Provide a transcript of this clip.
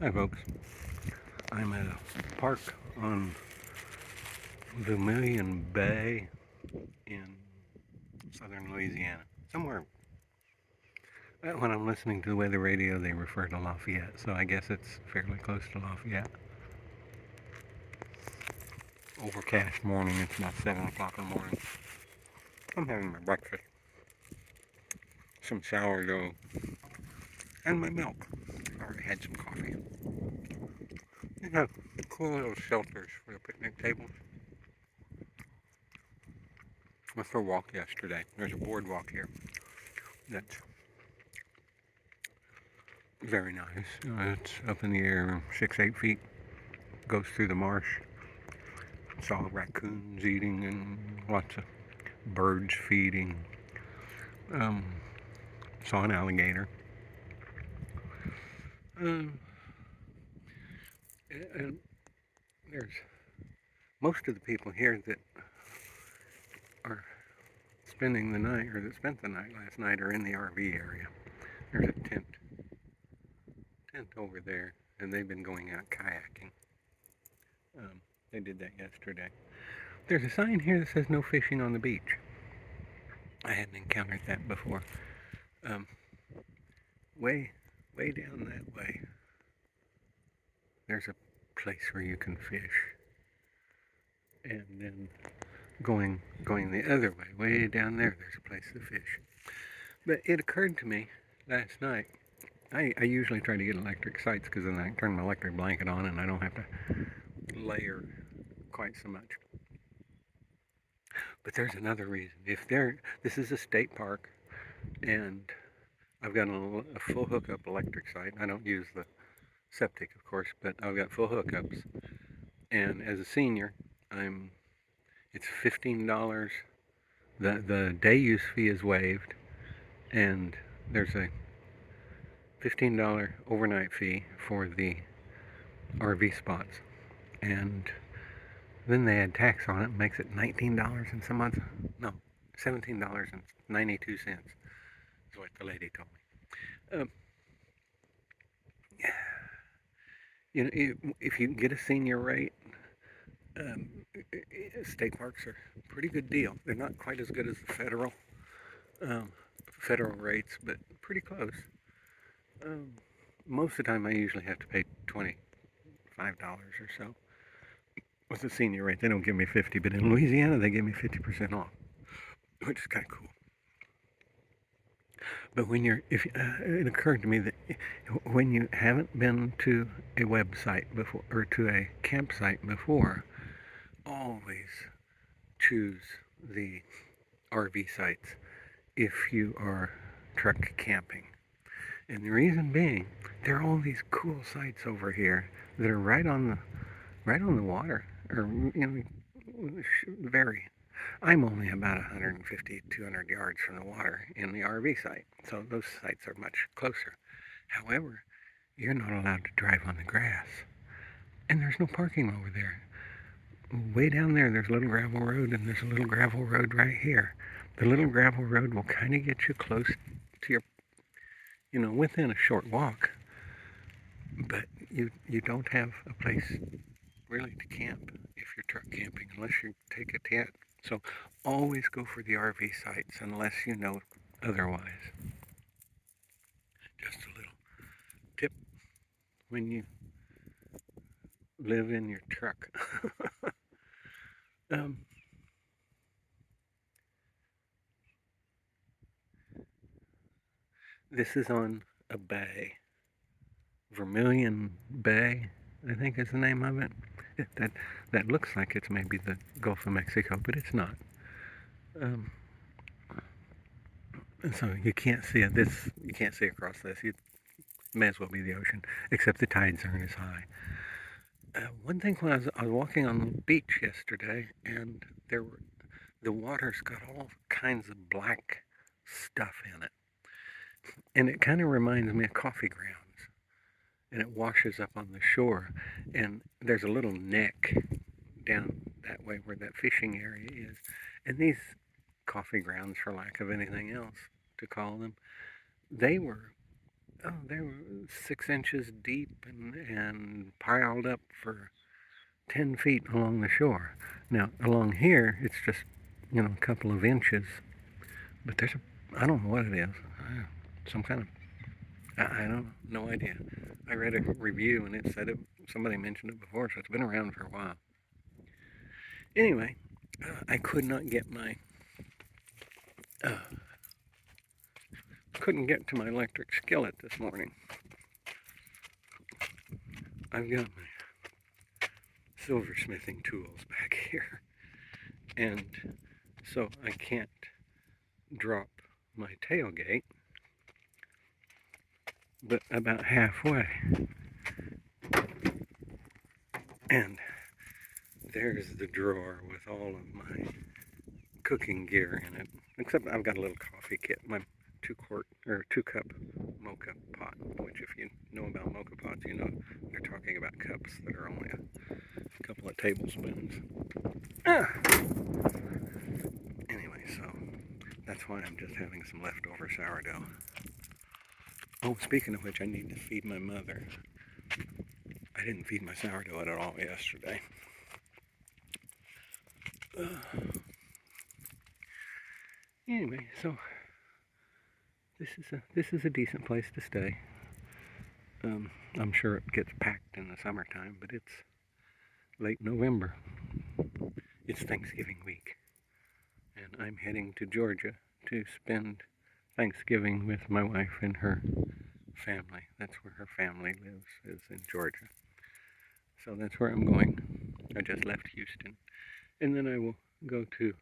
Hi folks, I'm at a park on Vermilion Bay in Southern Louisiana. Somewhere, when I'm listening to the weather radio, they refer to Lafayette, so I guess it's fairly close to Lafayette. Overcast morning, it's about 7 o'clock in the morning. I'm having my breakfast, some sourdough, and my milk. I already had some coffee. They have cool little shelters for the picnic tables. Went for a walk yesterday. There's a boardwalk here that's very nice. It's up in the air, 6-8 feet. Goes through the marsh. Saw raccoons eating and lots of birds feeding. Um, Saw an alligator. Um, and there's most of the people here that are spending the night, or that spent the night last night, are in the RV area. There's a tent over there, and they've been going out kayaking. They did that yesterday. There's a sign here that says no fishing on the beach. I hadn't encountered that before. Um, way down that way, there's a place where you can fish. And then going the other way down there, there's a place to fish. But it occurred to me last night, I usually try to get electric sites because then I can turn my electric blanket on and I don't have to layer quite so much. But there's another reason. This is a state park, and I've got a full hookup electric site. I don't use the septic, of course, but I've got full hookups. And as a senior, it's $15. The day use fee is waived, and there's a $15 overnight fee for the RV spots. And then they add tax on it, makes it $19 and some odd, no, $17.92 is what the lady told me. If you get a senior rate, state parks are a pretty good deal. They're not quite as good as the federal rates, but pretty close. Most of the time I usually have to pay $25 or so. With the senior rate, they don't give me 50, but in Louisiana they give me 50% off, which is kind of cool. But it occurred to me that when you haven't been to a website before, or to a campsite before, always choose the RV sites if you are truck camping. And the reason being, there are all these cool sites over here that are right on the water, or very. I'm only about 150, 200 yards from the water in the RV site, so those sites are much closer. However, you're not allowed to drive on the grass, and there's no parking over there. Way down there's a little gravel road, and there's a little gravel road right here. The little gravel road will kind of get you close to your, within a short walk, but you don't have a place really to camp if you're truck camping unless you take a tent. So always go for the RV sites unless you know otherwise. Just a little tip when you live in your truck. This is on a bay. Vermilion Bay, I think is the name of it. That looks like it's maybe the Gulf of Mexico, but it's not. So you can't see it. You can't see across this. It may as well be the ocean, except the tides aren't as high. One thing, when I was walking on the beach yesterday, and the water's got all kinds of black stuff in it, and it kind of reminds me of coffee grounds. And it washes up on the shore, and there's a little neck down that way where that fishing area is. And these coffee grounds, for lack of anything else to call them, they were Oh, they were 6 inches deep and piled up for 10 feet along the shore. Now, along here, it's just, a couple of inches. But I don't know what it is. Some kind of, I don't know, no idea. I read a review and it said somebody mentioned it before, so it's been around for a while. Anyway, I could not get uh, couldn't get to my electric skillet this morning. I've got my silversmithing tools back here, and so I can't drop my tailgate, but about halfway. And there's the drawer with all of my cooking gear in it, except I've got a little coffee kit, my 2-cup mocha pot, which if you know about mocha pots, you know they're talking about cups that are only a couple of tablespoons. Anyway, so that's why I'm just having some leftover sourdough. Oh, speaking of which, I need to feed my mother. I didn't feed my sourdough at all yesterday. Anyway, so this is a decent place to stay. I'm sure it gets packed in the summertime, but it's late November. It's Thanksgiving week, and I'm heading to Georgia to spend Thanksgiving with my wife and her family. That's where her family lives, is in Georgia. So that's where I'm going. I just left Houston, and then I will go to